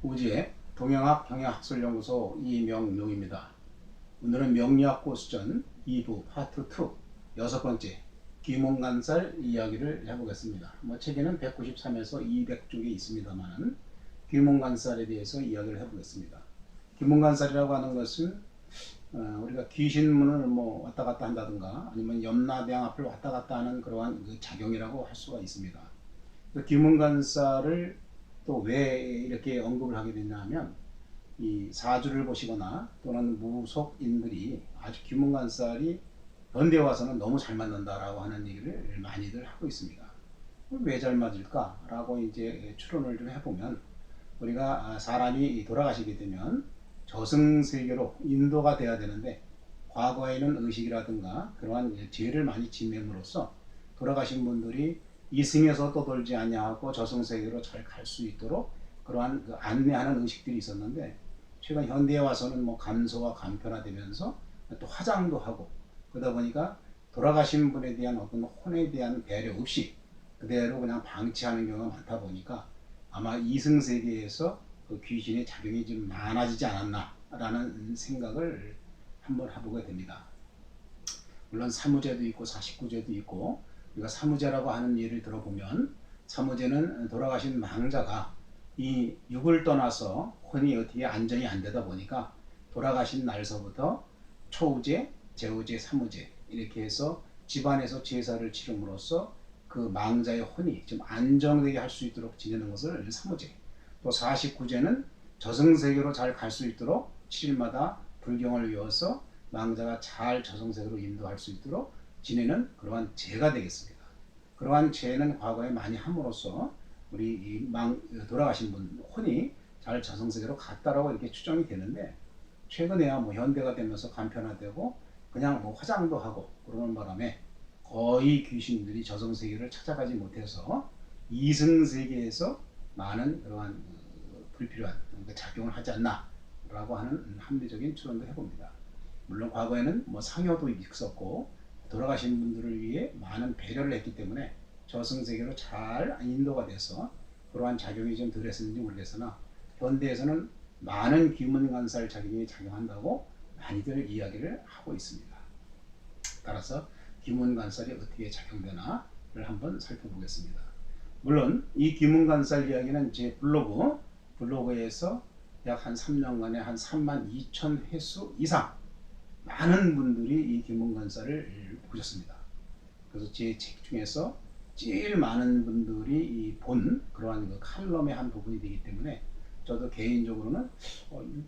우지의 동양학 경영학술연구소 이명룡입니다. 오늘은 명리학고수전 2부 파트 2 6번째 귀문관살 이야기를 해보겠습니다. 책에는 193에서 200쪽에 있습니다만 귀문관살에 대해서 이야기를 해보겠습니다. 귀문관살이라고 하는 것은 우리가 귀신문을 왔다 갔다 한다든가 아니면 염라대왕 앞을 왔다 갔다 하는 그러한 작용이라고 할 수가 있습니다. 귀문관살을 또 왜 이렇게 언급을 하게 됐냐 하면 이 사주를 보시거나 또는 무속인들이 아주 귀문관살이 현대에 와서는 너무 잘 맞는다라고 하는 얘기를 많이들 하고 있습니다. 왜 잘 맞을까? 라고 이제 추론을 좀 해보면 우리가 사람이 돌아가시게 되면 저승세계로 인도가 돼야 되는데 과거에는 의식이라든가 그러한 죄를 많이 지냄으로써 돌아가신 분들이 이승에서 떠돌지 아니하고 저승세계로 잘 갈 수 있도록 그러한 안내하는 의식들이 있었는데 최근 현대에 와서는 감소가 간편화되면서 또 화장도 하고 그러다 보니까 돌아가신 분에 대한 어떤 혼에 대한 배려 없이 그대로 그냥 방치하는 경우가 많다 보니까 아마 이승세계에서 그 귀신의 작용이 좀 많아지지 않았나라는 생각을 한번 해보게 됩니다. 물론 사무제도 있고 사식구제도 있고 우리가 사무제라고 하는 예를 들어보면 사무제는 돌아가신 망자가 이 육을 떠나서 혼이 어떻게 안정이 안 되다 보니까 돌아가신 날서부터 초우제, 제우제, 사무제 이렇게 해서 집안에서 제사를 치름으로써 그 망자의 혼이 좀 안정되게 할 수 있도록 지내는 것을 사무제, 또 사식구제는 저승세계로 잘 갈 수 있도록 7일마다 불경을 외워서 망자가 잘 저승세계로 인도할 수 있도록 지내는 그러한 제가 되겠습니다. 그러한 죄는 과거에 많이 함으로써 우리 돌아가신 분 혼이 잘 저승세계로 갔다라고 이렇게 추정이 되는데 최근에야 현대가 되면서 간편화되고 그냥 화장도 하고 그러는 바람에 거의 귀신들이 저승세계를 찾아가지 못해서 이승세계에서 많은 그러한 불필요한 작용을 하지 않나라고 하는 합리적인 추론도 해봅니다. 물론 과거에는 상여도 있었고 돌아가신 분들을 위해 많은 배려를 했기 때문에 저승세계로 잘 인도가 돼서 그러한 작용이 좀 덜 했었는지 모르겠으나 현대에서는 많은 귀문관살 작용이 작용한다고 많이들 이야기를 하고 있습니다. 따라서 귀문관살이 어떻게 작용되나를 한번 살펴보겠습니다. 물론 이 귀문관살 이야기는 제 블로그에서 약 한 3년간에 한 32,000 횟수 이상 많은 분들이 이 귀문관살을 보셨습니다. 그래서 제 책 중에서 제일 많은 분들이 본 그러한 칼럼의 한 부분이 되기 때문에 저도 개인적으로는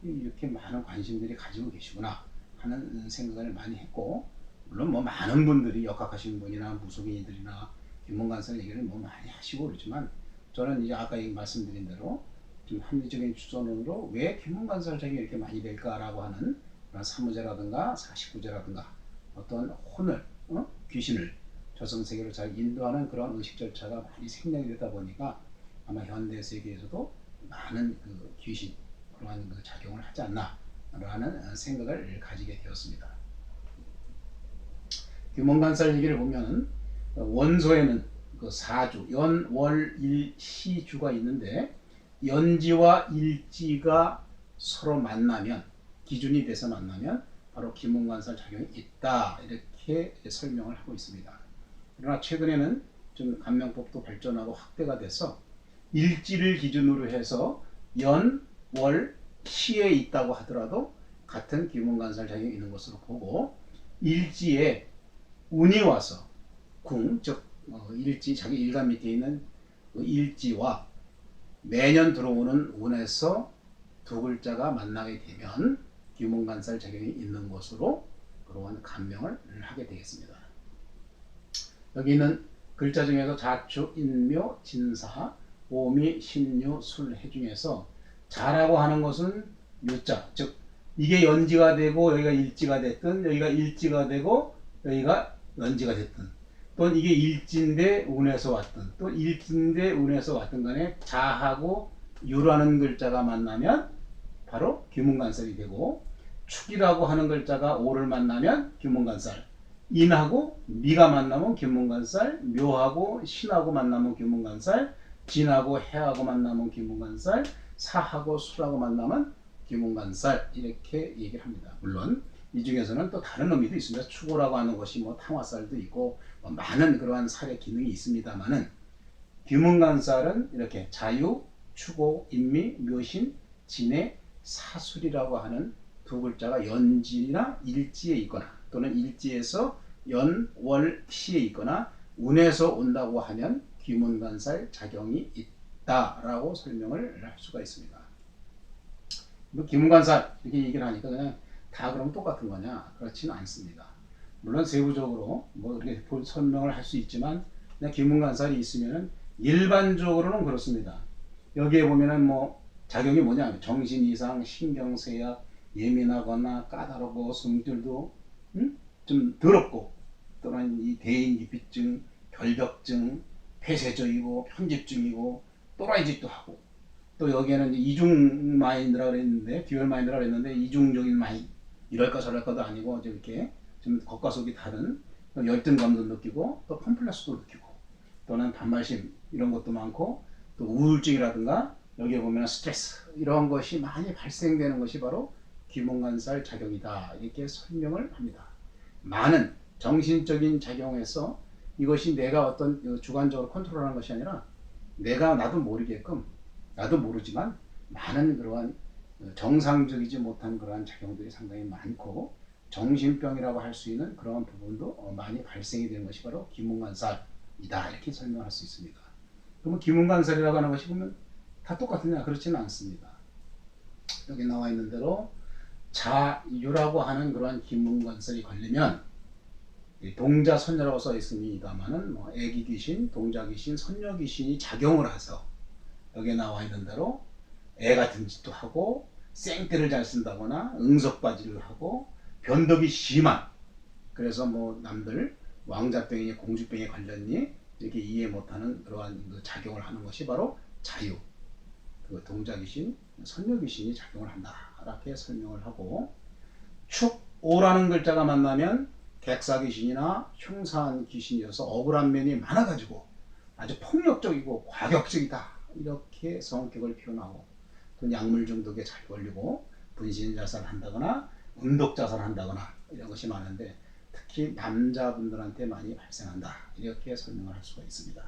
이렇게 많은 관심들이 가지고 계시구나 하는 생각을 많이 했고 물론 많은 분들이 역학하신 분이나 무속인들이나 귀문관살 얘기를 많이 하시고 그렇지만 저는 이제 아까 말씀드린 대로 좀 합리적인 추론으로 왜 귀문관살 작용이 이렇게 많이 될까라고 하는 사무제라든가 사식구제라든가 어떤 혼을 귀신을 저승세계로 잘 인도하는 그런 의식 절차가 많이 생략이 되다 보니까 아마 현대 세계에서도 많은 귀신 그러한 작용을 하지 않나라는 생각을 가지게 되었습니다. 귀문관살 얘기를 보면 원소에는 사주, 연, 월, 일, 시, 주가 있는데 연지와 일지가 서로 만나면 기준이 돼서 만나면 바로 귀문관살 작용이 있다 이렇게 설명을 하고 있습니다. 그러나 최근에는 좀 감명법도 발전하고 확대가 돼서 일지를 기준으로 해서 연, 월, 시에 있다고 하더라도 같은 귀문관살 작용이 있는 것으로 보고 일지에 운이 와서 궁, 즉 일지 자기 일간 밑에 있는 일지와 매년 들어오는 운에서 두 글자가 만나게 되면 귀문관살 작용이 있는 것으로 그러한 감명을 하게 되겠습니다. 여기 있는 글자 중에서 자축, 인묘, 진사, 오미, 신유, 술, 해 중에서 자라고 하는 것은 묘자, 즉 이게 연지가 되고 여기가 일지가 됐든 여기가 일지가 되고 여기가 연지가 됐든 또는 이게 일지인데 운에서 왔든 또 일지인데 운에서 왔든 간에 자하고 유라는 글자가 만나면 바로 귀문관살이 되고 축이라고 하는 글자가 오를 만나면 귀문관살, 인하고 미가 만나면 귀문관살, 묘하고 신하고 만나면 귀문관살, 진하고 해하고 만나면 귀문관살, 사하고 술하고 만나면 귀문관살 이렇게 얘기를 합니다. 물론 이 중에서는 또 다른 의미도 있습니다. 추고라고 하는 것이 뭐 탕화살도 있고 뭐 많은 그러한 살의 기능이 있습니다만은 귀문관살은 이렇게 자유, 추고, 인미, 묘신, 진해, 사술이라고 하는 두 글자가 연지나 일지에 있거나 또는 일지에서 연, 월, 시에 있거나 운에서 온다고 하면 귀문관살 작용이 있다라고 설명을 할 수가 있습니다. 뭐 귀문관살 이렇게 얘기를 하니까 그냥 다 그럼 똑같은 거냐? 그렇지는 않습니다. 물론 세부적으로 뭐 이렇게 설명을 할 수 있지만 그냥 귀문관살이 있으면은 일반적으로는 그렇습니다. 여기에 보면은 뭐 작용이 뭐냐? 정신 이상, 신경쇠약, 예민하거나 까다롭고 성질도 좀 더럽고 또는 이 대인기피증, 결벽증, 폐쇄적이고 편집증이고 또라이짓도 하고 또 여기에는 이중 마인드라 그랬는데 듀얼 마인드라 그랬는데 이중적인 마인드 이럴까 저럴까도 아니고 이렇게 좀 겉과 속이 다른 열등감도 느끼고 또 컴플렉스도 느끼고 또는 반발심 이런 것도 많고 또 우울증이라든가 여기에 보면 스트레스 이런 것이 많이 발생되는 것이 바로 귀문관살 작용이다 이렇게 설명을 합니다. 많은 정신적인 작용에서 이것이 내가 어떤 주관적으로 컨트롤하는 것이 아니라 내가 나도 모르게끔 나도 모르지만 많은 그러한 정상적이지 못한 그러한 작용들이 상당히 많고 정신병이라고 할 수 있는 그런 부분도 많이 발생이 되는 것이 바로 귀문관살이다 이렇게 설명할 수 있습니다. 그러면 귀문관살이라고 하는 것이 보면 다 똑같으냐? 그렇지는 않습니다. 여기 나와 있는 대로 자유라고 하는 그러한 귀문관살이 걸리면 동자 선녀라고 써 있습니다만은 뭐 애기 귀신, 동자 귀신, 선녀 귀신이 작용을 해서 여기에 나와 있는 대로 애 같은 짓도 하고 생떼를 잘 쓴다거나 응석바지를 하고 변덕이 심한 그래서 뭐 남들 왕자병이니 공주병에 걸렸니 이렇게 이해 못하는 그러한 그 작용을 하는 것이 바로 자유 그 동자 귀신, 선녀 귀신이 작용을 한다 이렇게 설명을 하고 축오라는 글자가 만나면 객사 귀신이나 흉사한 귀신이어서 억울한 면이 많아가지고 아주 폭력적이고 과격적이다 이렇게 성격을 표현하고 또 약물 중독에 잘 걸리고 분신 자살한다거나 운독 자살한다거나 이런 것이 많은데 특히 남자분들한테 많이 발생한다 이렇게 설명을 할 수가 있습니다.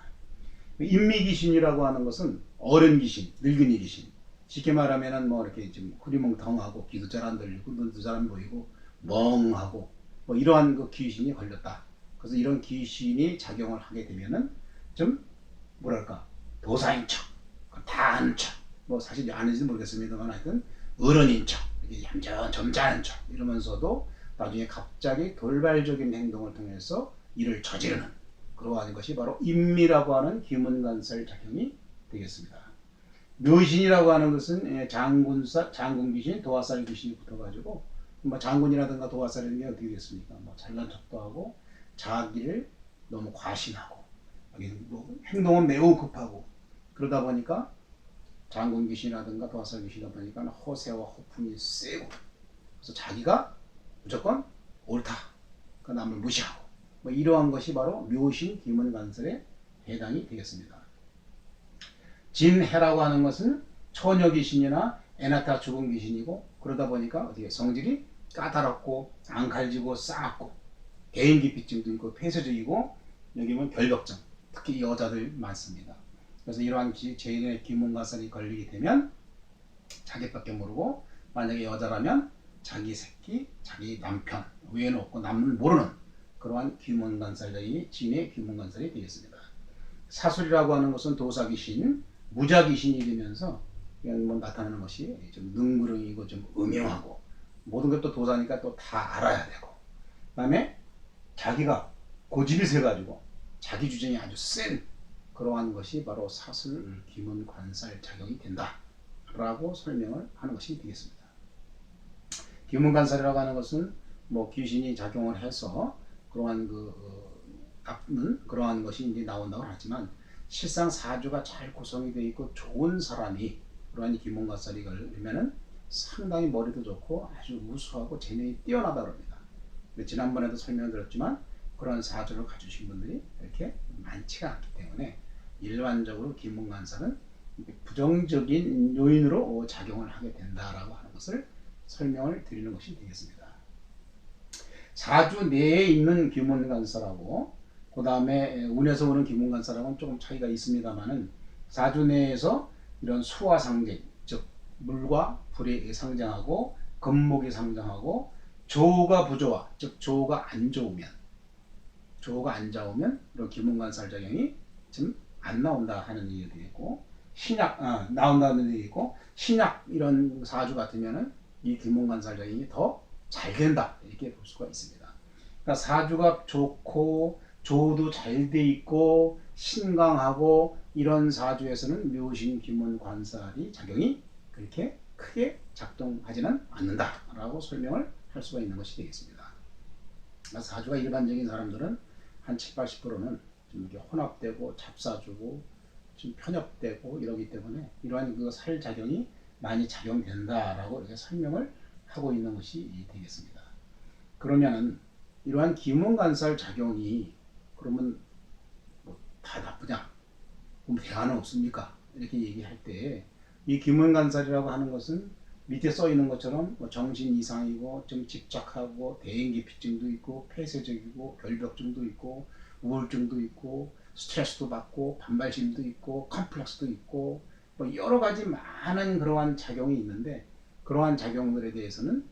인미 귀신이라고 하는 것은 어른 귀신, 늙은이 귀신 쉽게 말하면은 뭐 이렇게 좀 흐리멍텅하고 귀도 잘 안 들리고 눈도 잘 안 보이고 멍하고 뭐 이러한 그 귀신이 걸렸다. 그래서 이런 귀신이 작용을 하게 되면은 좀 뭐랄까 도사인 척, 다 아는 척, 뭐 사실 아는지 모르겠습니다만 하여튼 어른인 척, 얌전 점잖은 척 이러면서도 나중에 갑자기 돌발적인 행동을 통해서 일을 저지르는 그러한 것이 바로 인미라고 하는 귀문관살 작용이 되겠습니다. 묘신이라고 하는 것은 장군 귀신, 도화살 귀신이 붙어가지고 뭐 장군이라든가 도화살이라는 게 어떻게 됐습니까? 뭐 잘난 척도 하고 자기를 너무 과신하고 뭐 행동은 매우 급하고 그러다 보니까 장군 귀신이라든가 도화살 귀신이다 보니까 허세와 허풍이 세고 그래서 자기가 무조건 옳다. 그 남을 무시하고 뭐 이러한 것이 바로 묘신 귀문관살에 해당이 되겠습니다. 진해라고 하는 것은 처녀 귀신이나 애나타 죽은 귀신이고 그러다 보니까 어떻게 성질이 까다롭고 앙칼지고 싸납고 개인기피증도 있고 폐쇄적이고 여기 보면 결벽증 특히 여자들 많습니다. 그래서 이러한 죄인의 귀문관살이 걸리게 되면 자기밖에 모르고 만약에 여자라면 자기 새끼, 자기 남편 외에는 없고 남은 모르는 그러한 귀문관살이 진의 귀문관살이 되겠습니다. 사술이라고 하는 것은 도사귀신, 무자귀신이 되면서 그냥 뭐 나타나는 것이 좀 능그렁이고 좀 음흉하고 모든 것도 도사니까 또 다 알아야 되고 그다음에 자기가 고집이 세가지고 자기 주장이 아주 센 그러한 것이 바로 사술 귀문관살 작용이 된다라고 설명을 하는 것이 되겠습니다. 귀문관살이라고 하는 것은 뭐 귀신이 작용을 해서 그러한 그러한 것이 이제 나온다고 하지만 실상 사주가 잘 구성이 되어 있고 좋은 사람이 그러한 귀문관살이 걸리면은 상당히 머리도 좋고 아주 우수하고 재능이 뛰어나다 그럽니다. 지난번에도 설명드렸지만 그런 사주를 가지신 분들이 이렇게 많지가 않기 때문에 일반적으로 귀문관살은 부정적인 요인으로 작용을 하게 된다라고 하는 것을 설명을 드리는 것이 되겠습니다. 사주 내에 있는 귀문관사라고 그 다음에 운에서 오는 귀문관사랑은 조금 차이가 있습니다만은 사주 내에서 이런 수화 상징, 즉 물과 불이 상징하고 금목이 상징하고 조가 부조화, 즉 조가 안 좋으면 이런 귀문관살 작용이 좀 안 나온다 하는 얘기가 되겠고 신약 나온다는 얘기고 신약 이런 사주 같으면은 이 귀문관살 작용이 더 잘 된다 이렇게 볼 수가 있습니다. 그러니까 사주가 좋고 조도 잘 돼 있고 신강하고 이런 사주에서는 묘신 귀문 관살이 작용이 그렇게 크게 작동하지는 않는다라고 설명을 할 수가 있는 것이 되겠습니다. 그러니까 사주가 일반적인 사람들은 한 7, 80%는 좀 이렇게 혼합되고 잡사주고 좀 편협되고 이러기 때문에 이러한 그 살 작용이 많이 작용된다라고 이렇게 설명을 하고 있는 것이 되겠습니다. 그러면은 이러한 귀문관살 작용이 그러면 뭐 다 나쁘냐? 그럼 대안은 없습니까? 이렇게 얘기할 때 이 귀문관살이라고 하는 것은 밑에 써 있는 것처럼 뭐 정신 이상이고 좀 집착하고 대인기피증도 있고 폐쇄적이고 결벽증도 있고 우울증도 있고 스트레스도 받고 반발심도 있고 컴플렉스도 있고 뭐 여러 가지 많은 그러한 작용이 있는데 그러한 작용들에 대해서는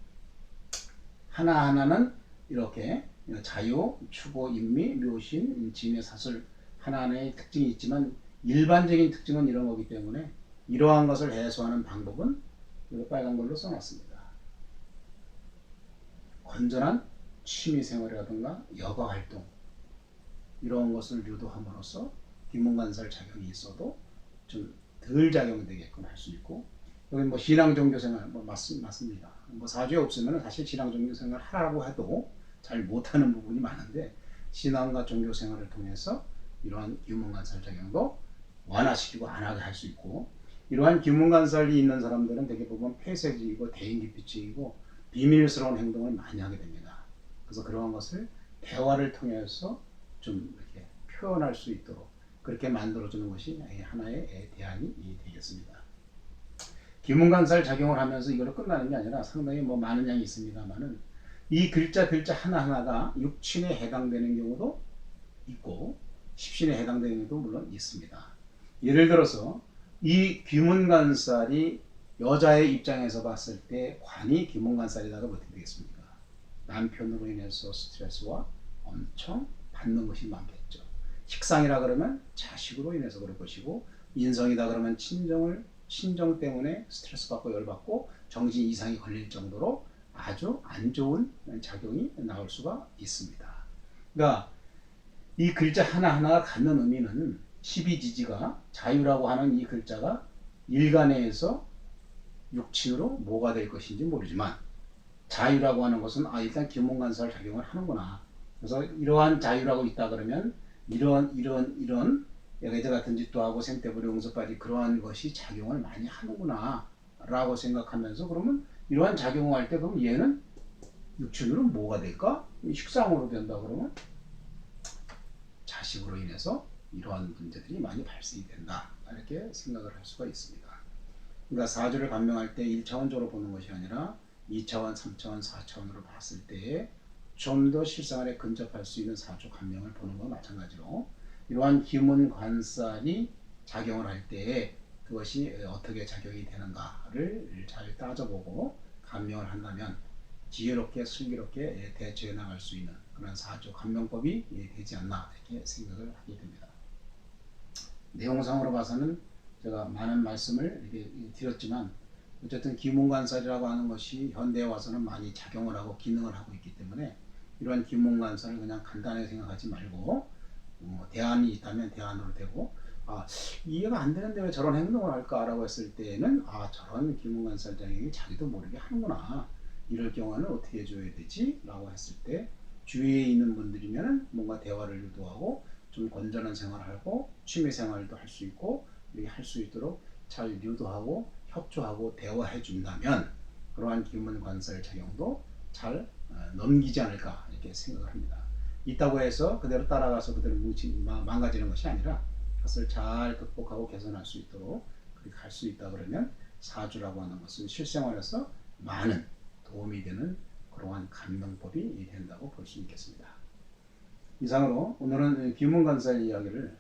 하나하나는 이렇게 자유, 추고, 인미, 묘신, 진의 사술 하나하나의 특징이 있지만 일반적인 특징은 이런 거기 때문에 이러한 것을 해소하는 방법은 이거 빨간 걸로 써놨습니다. 건전한 취미생활이라든가 여가활동 이런 것을 유도함으로써 귀문관살 작용이 있어도 좀 덜 작용되게끔 할 수 있고 여기 뭐 신앙 종교생활 뭐 맞습니다. 뭐 사주에 없으면 사실 신앙 종교생활 하라고 해도 잘 못하는 부분이 많은데 신앙과 종교생활을 통해서 이러한 귀문관살 작용도 완화시키고 안 하게 할 수 있고 이러한 귀문관살이 있는 사람들은 되게 보면 폐쇄적이고 대인기피증이고 비밀스러운 행동을 많이 하게 됩니다. 그래서 그러한 것을 대화를 통해서 좀 이렇게 표현할 수 있도록 그렇게 만들어주는 것이 하나의 대안이 되겠습니다. 귀문관살 작용을 하면서 이걸로 끝나는 게 아니라 상당히 뭐 많은 양이 있습니다만은 이 글자 하나하나가 육친에 해당되는 경우도 있고 십신에 해당되는 경우도 물론 있습니다. 예를 들어서 이 귀문관살이 여자의 입장에서 봤을 때 관이 귀문관살이라고 어떻게 되겠습니까? 남편으로 인해서 스트레스와 엄청 받는 것이 많겠죠. 식상이라 그러면 자식으로 인해서 그럴 것이고 인성이다 그러면 친정 때문에 스트레스 받고 열받고 정신 이상이 걸릴 정도로 아주 안 좋은 작용이 나올 수가 있습니다. 그러니까 이 글자 하나하나가 갖는 의미는 12지지가 자유라고 하는 이 글자가 일간에서 육친으로 뭐가 될 것인지 모르지만 자유라고 하는 것은 일단 귀문관살 작용을 하는구나. 그래서 이러한 자유라고 있다 그러면 이런 애자 같은 짓도 하고 생태부리 용서까지 그러한 것이 작용을 많이 하는구나 라고 생각하면서 그러면 이러한 작용을 할 때 그럼 얘는 육친으로 뭐가 될까? 식상으로 된다 그러면 자식으로 인해서 이러한 문제들이 많이 발생이 된다 이렇게 생각을 할 수가 있습니다. 그러니까 사주를 감명할 때 1차원적으로 보는 것이 아니라 2차원, 3차원, 4차원으로 봤을 때 좀 더 실생활에 근접할 수 있는 사주 감명을 보는 것과 마찬가지로 이러한 귀문관살이 작용을 할 때 그것이 어떻게 작용이 되는가를 잘 따져보고 감명을 한다면 지혜롭게 슬기롭게 대처해 나갈 수 있는 그런 사주 감명법이 되지 않나 이렇게 생각을 하게 됩니다. 내용상으로 봐서는 제가 많은 말씀을 이렇게 드렸지만 어쨌든 귀문관살이라고 하는 것이 현대에 와서는 많이 작용을 하고 기능을 하고 있기 때문에 이러한 귀문관살을 그냥 간단하게 생각하지 말고 대안이 있다면 대안으로 되고 이해가 안 되는데 왜 저런 행동을 할까라고 했을 때는 저런 귀문관살 작용이 자기도 모르게 하는구나 이럴 경우는 어떻게 해줘야 되지? 라고 했을 때 주위에 있는 분들이면 뭔가 대화를 유도하고 좀 건전한 생활을 하고 취미생활도 할 수 있고 이렇게 할 수 있도록 잘 유도하고 협조하고 대화해 준다면 그러한 귀문관살 작용도 잘 넘기지 않을까 이렇게 생각을 합니다. 있다고 해서 그대로 따라가서 그대로 망가지는 것이 아니라 그것을 잘 극복하고 개선할 수 있도록 그렇게 갈 수 있다 그러면 사주라고 하는 것은 실생활에서 많은 도움이 되는 그러한 감명법이 된다고 볼 수 있겠습니다. 이상으로 오늘은 귀문관살 이야기를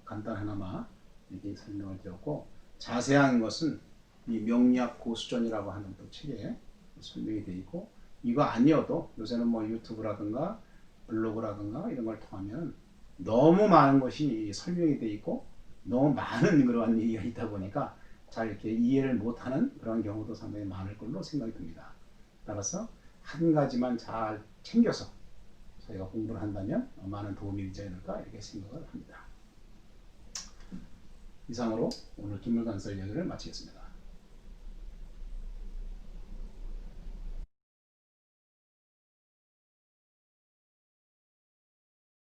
간단하나마 이렇게 설명을 드렸고, 자세한 것은 이 명리학고수전이라고 하는 또 책에 설명이 되어 있고, 이거 아니어도 요새는 뭐 유튜브라든가 블로그라든가 이런 걸 통하면 너무 많은 것이 설명이 되어 있고 너무 많은 그러한 얘기가 있다 보니까 잘 이렇게 이해를 못하는 그런 경우도 상당히 많을 걸로 생각이 듭니다. 따라서 한 가지만 잘 챙겨서 저희가 공부를 한다면 많은 도움이 되지 않을까 이렇게 생각을 합니다. 이상으로 오늘 기물관설 이야기를 마치겠습니다.